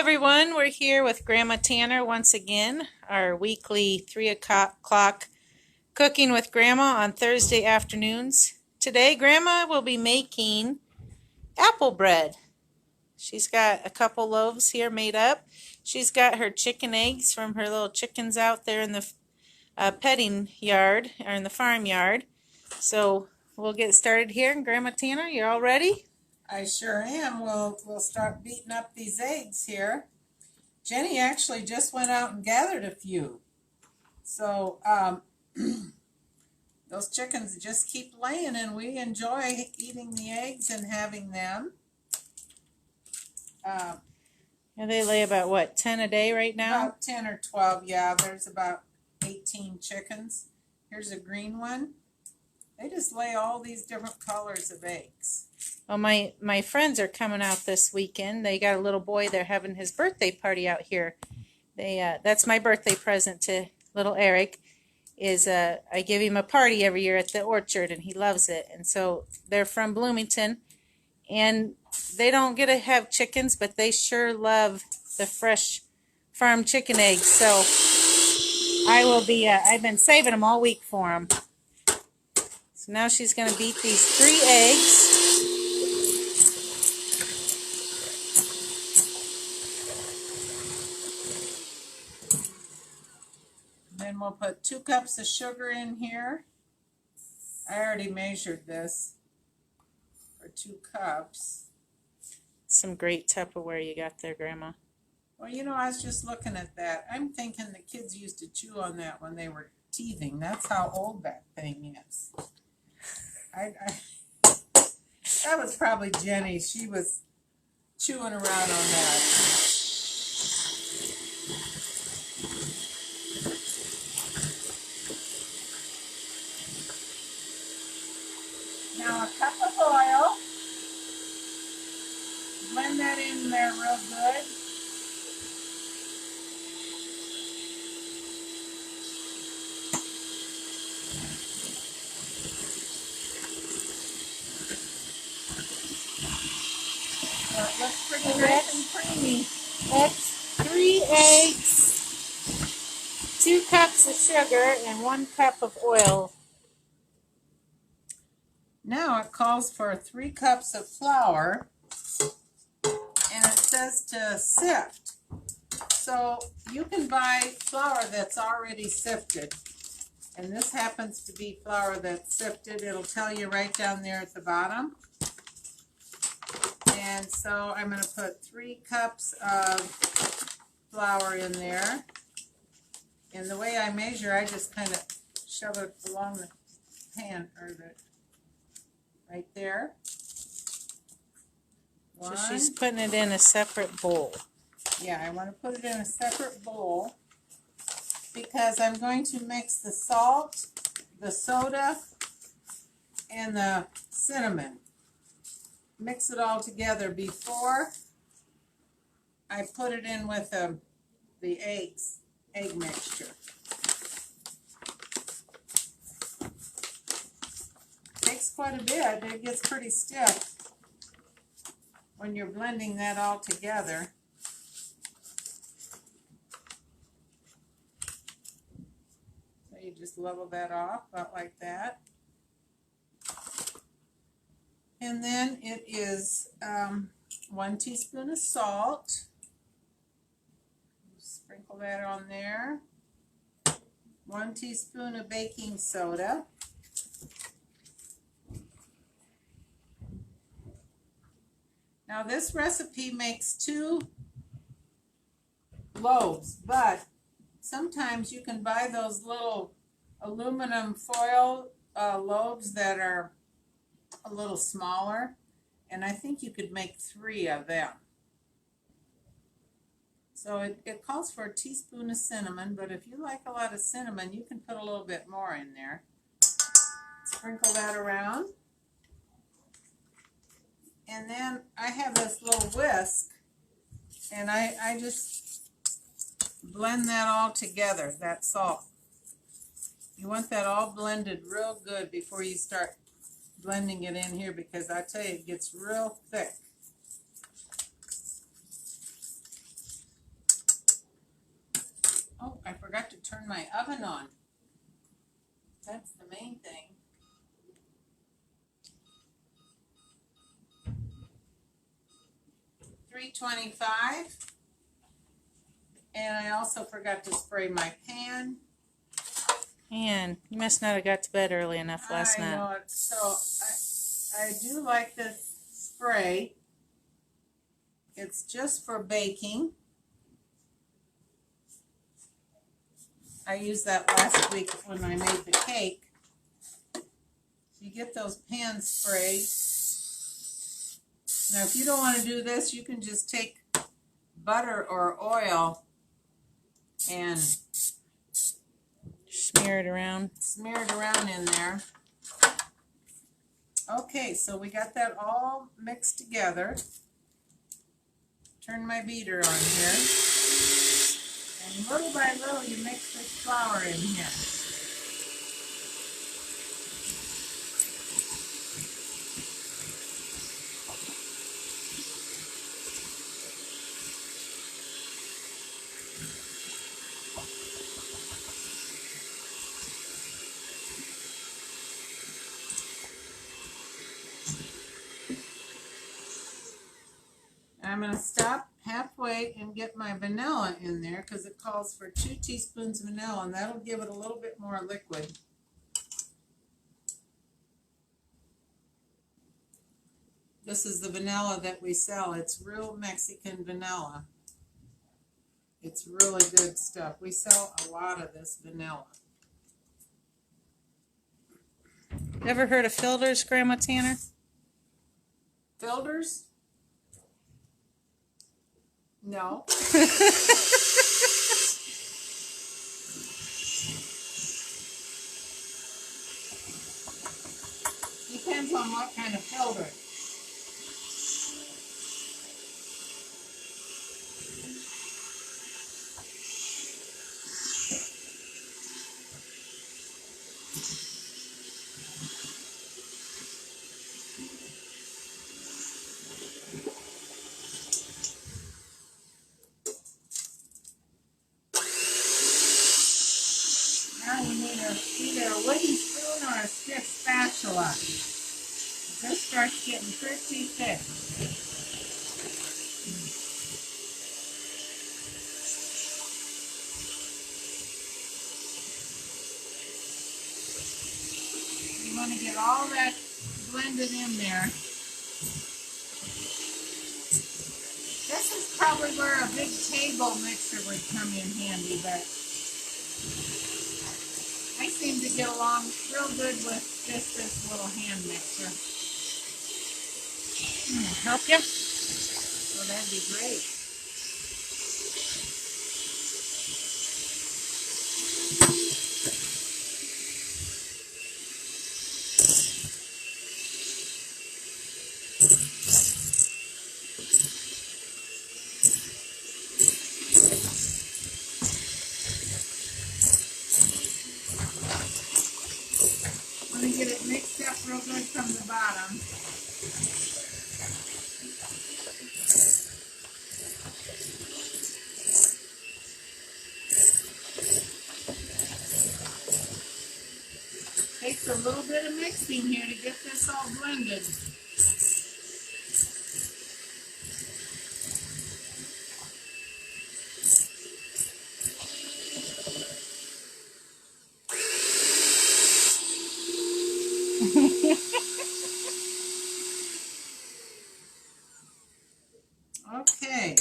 everyone, we're here with Grandma Tanner once again, our weekly 3 o'clock cooking with Grandma on Thursday afternoons. Today Grandma will be making apple bread. She's got a couple loaves here made up. She's got her chicken eggs from her little chickens out there in the petting yard, or in the farm yard. So we'll get started here. And Grandma Tanner, you're all ready? I sure am. We'll start beating up these eggs here. Jenny actually just went out and gathered a few. So those chickens just keep laying, and we enjoy eating the eggs and having them. And they lay about, what, 10 a day right now? About 10 or 12, yeah. There's about 18 chickens. Here's a green one. They just lay all these different colors of eggs. Well, my friends are coming out this weekend. They got a little boy. They're having his birthday party out here. That's my birthday present to little Eric. I give him a party every year at the orchard, and he loves it. And so they're from Bloomington, and they don't get to have chickens, but they sure love the fresh farm chicken eggs. So I've been saving them all week for them. So now she's going to beat these 3 eggs. Then we'll put 2 cups of sugar in here. I already measured this for 2 cups. Some great Tupperware you got there, Grandma. Well, you know, I was just looking at that. I'm thinking the kids used to chew on that when they were teething. That's how old that thing is. That was probably Jenny. She was chewing around on that. Now a cup of oil. Blend that in there real good. It looks pretty nice and creamy. That's 3 eggs, 2 cups of sugar, and 1 cup of oil. Now it calls for 3 cups of flour, and it says to sift. So you can buy flour that's already sifted, and this happens to be flour that's sifted. It'll tell you right down there at the bottom. And so I'm going to put 3 cups of flour in there. And the way I measure, I just kind of shove it along the pan, or right there. So she's putting it in a separate bowl. Yeah, I want to put it in a separate bowl because I'm going to mix the salt, the soda, and the cinnamon. Mix it all together before I put it in with the egg mixture. Takes quite a bit. It gets pretty stiff when you're blending that all together. So you just level that off about like that. And then it is 1 teaspoon of salt. Sprinkle that on there. 1 teaspoon of baking soda. Now this recipe makes 2 loaves, but sometimes you can buy those little aluminum foil loaves that are a little smaller, and I think you could make 3 of them. So it calls for a teaspoon of cinnamon, but if you like a lot of cinnamon, you can put a little bit more in there. Sprinkle that around. And then I have this little whisk, and I just blend that all together, that salt. You want that all blended real good before you start blending it in here, because I tell you, it gets real thick. turn my oven on. That's the main thing. $325. And I also forgot to spray my pan. Man, you must not have got to bed early enough last night. I know it. So I do like this spray. It's just for baking. I used that last week when I made the cake. You get those pans sprayed. Now if you don't want to do this, you can just take butter or oil and smear it around. Smear it around in there. Okay, so we got that all mixed together. Turn my beater on here. And little by little you mix this flour in here. I'm going to stop halfway and get my vanilla in there because it calls for 2 teaspoons of vanilla, and that'll give it a little bit more liquid. This is the vanilla that we sell. It's real Mexican vanilla. It's really good stuff. We sell a lot of this vanilla. Ever heard of filters, Grandma Tanner? Filters? No. Depends on what kind of filter. Now you need either a wooden spoon or a stiff spatula. This starts getting pretty thick. You want to get all that blended in there. This is probably where a big table mixer would come in handy, but I seem to get along real good with just this little hand mixer. Help you? So that'd be great. Let me get it mixed up real good from the bottom. Takes a little bit of mixing here to get this all blended. Okay,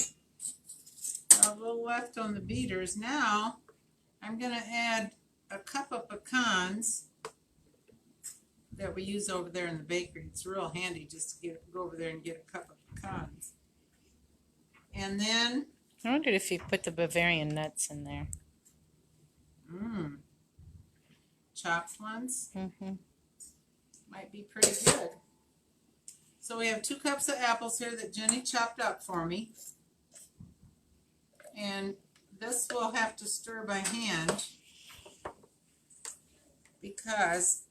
a little left on the beaters. Now I'm going to add a cup of pecans that we use over there in the bakery. It's real handy just to go over there and get a cup of pecans. And then I wondered if you put the Bavarian nuts in there. Chopped ones. Mm-hmm. Might be pretty good. So we have 2 cups of apples here that Jenny chopped up for me. And this will have to stir by hand because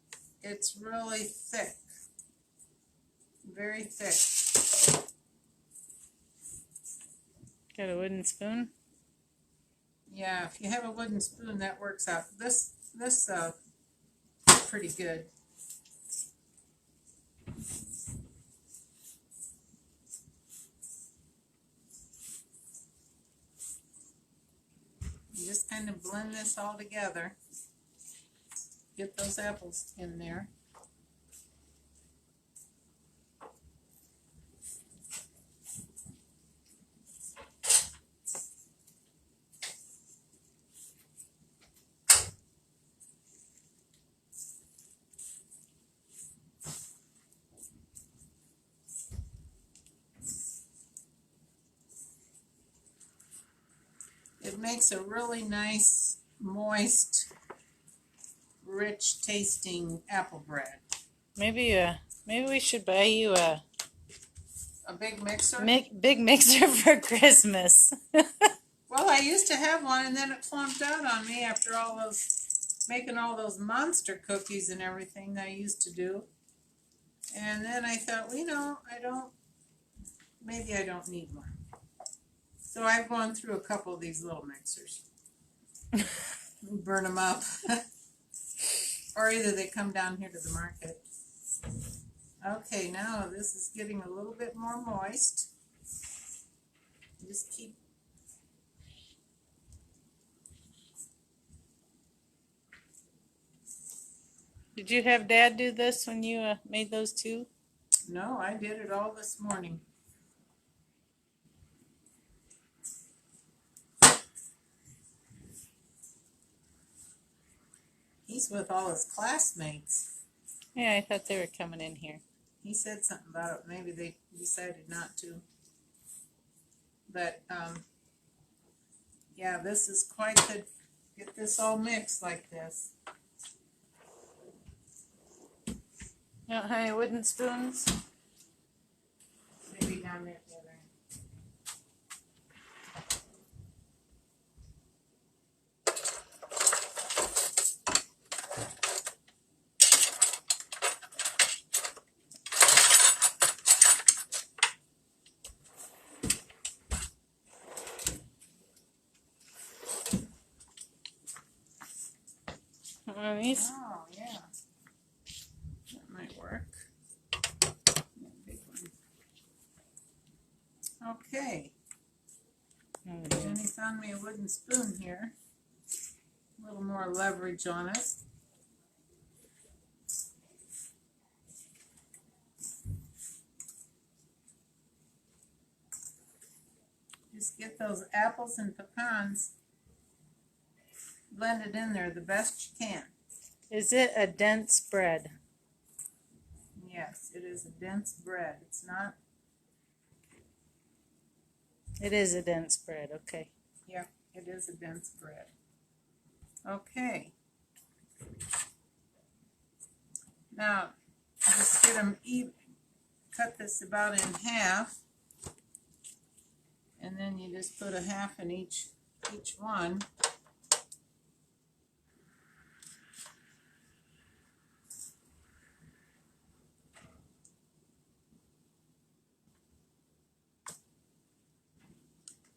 it's really thick. Very thick. Got a wooden spoon? Yeah, if you have a wooden spoon, that works out. This pretty good. You just kind of blend this all together. Get those apples in there. It makes a really nice, moist, rich tasting apple bread. Maybe we should buy you a big mixer? big mixer for Christmas. Well, I used to have one, and then it flunked out on me after making all those monster cookies and everything that I used to do. And then I thought, well, maybe I don't need one. So I've gone through a couple of these little mixers. Burn them up. Or either they come down here to the market. Okay, now this is getting a little bit more moist. Just keep. Did you have Dad do this when you made those too? No, I did it all this morning. He's with all his classmates. Yeah, I thought they were coming in here. He said something about it. Maybe they decided not to. But, yeah, this is quite the, get this all mixed like this. You don't have any wooden spoons? Maybe down there at the other end. These? Oh, yeah. That might work. That big one. Okay. Jenny found me a wooden spoon here. A little more leverage on it. Just get those apples and pecans blended in there the best you can. Is it a dense bread? Yes, it is a dense bread. It's not. It is a dense bread, okay. Yep, it is a dense bread. Okay. Now, just get them even. Cut this about in half. And then you just put a half in each one.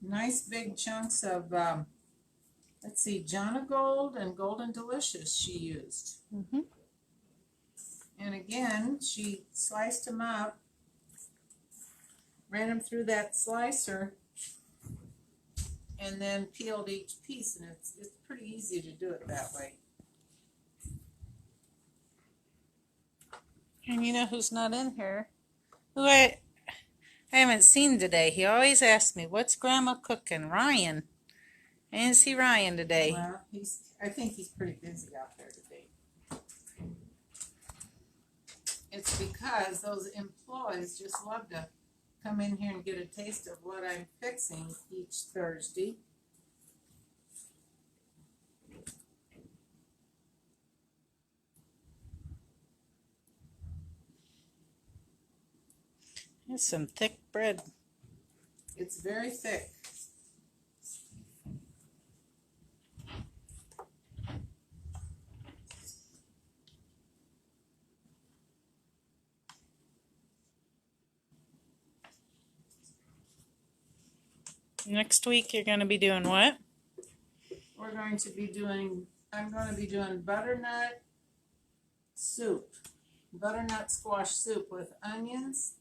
Nice big chunks of, let's see, Jonna Gold and Golden Delicious she used. Mm-hmm. And again, she sliced them up, ran them through that slicer, and then peeled each piece, and it's pretty easy to do it that way. And you know who's not in here? Who I haven't seen today. He always asks me, what's Grandma cooking? Ryan. I didn't see Ryan today. Well, I think he's pretty busy out there today. It's because those employees just love to come in here and get a taste of what I'm fixing each Thursday. It's some thick bread. It's very thick. Next week you're going to be doing what? I'm going to be doing butternut soup, butternut squash soup with onions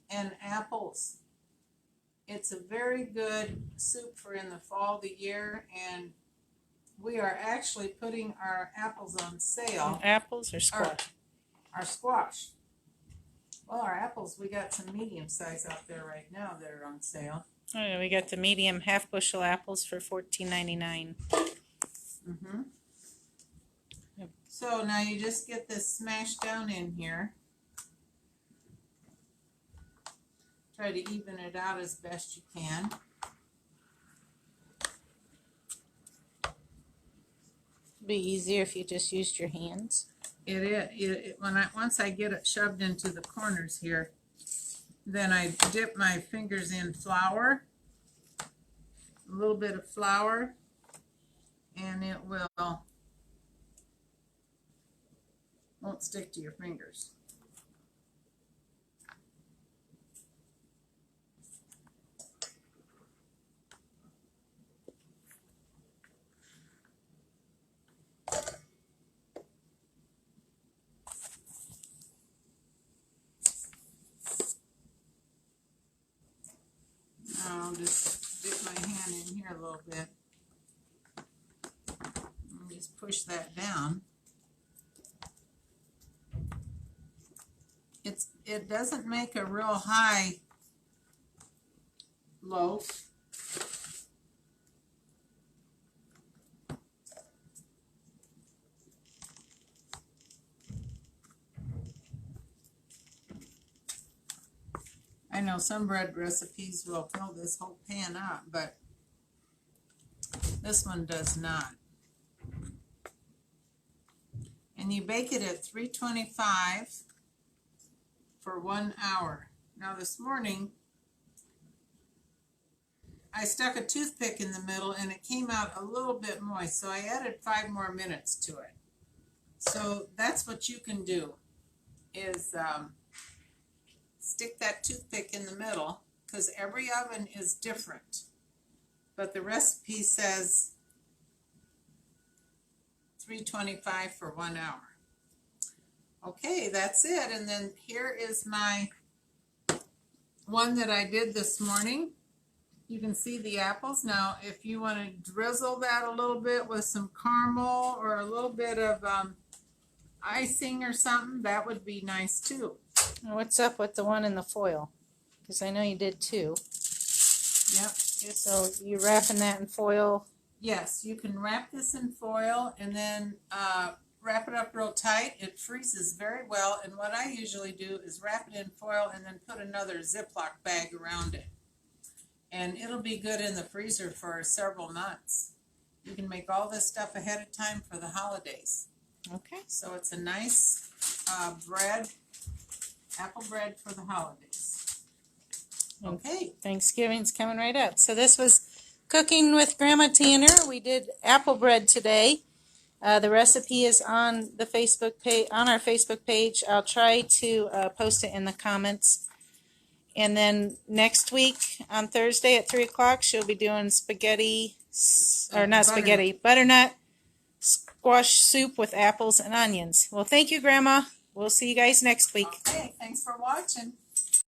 and apples. It's a very good soup for in the fall of the year, and we are actually putting our apples on sale. Apples or squash? Our squash. Well, our apples, we got some medium size out there right now that are on sale. Oh, yeah, we got the medium half bushel apples for $14.99. Mm-hmm. Yep. So now you just get this smashed down in here. Try to even it out as best you can. It'd be easier if you just used your hands. It is. Once I get it shoved into the corners here, then I dip my fingers in flour, a little bit of flour, and it won't stick to your fingers. I'll just dip my hand in here a little bit and just push that down. It doesn't make a real high loaf. I know some bread recipes will fill this whole pan up, but this one does not. And you bake it at 325 for 1 hour. Now this morning, I stuck a toothpick in the middle and it came out a little bit moist, so I added 5 more minutes to it. So that's what you can do, is stick that toothpick in the middle, because every oven is different. But the recipe says 325 for 1 hour. Okay, that's it. And then here is my one that I did this morning. You can see the apples. Now, if you want to drizzle that a little bit with some caramel or a little bit of icing or something, that would be nice too. What's up with the one in the foil? Because I know you did two. Yep. So you're wrapping that in foil? Yes, you can wrap this in foil and then wrap it up real tight. It freezes very well, and what I usually do is wrap it in foil and then put another Ziploc bag around it. And it'll be good in the freezer for several months. You can make all this stuff ahead of time for the holidays. Okay. So it's a nice bread, apple bread for the holidays. Okay. Thanksgiving's coming right up. So this was Cooking with Grandma Tanner. We did apple bread today. The recipe is on the Facebook page, on our Facebook page. I'll try to post it in the comments. And then next week on Thursday at 3 o'clock, she'll be doing spaghetti, or not spaghetti, butternut squash soup with apples and onions. Well, thank you, Grandma. We'll see you guys next week. Okay, thanks for watching.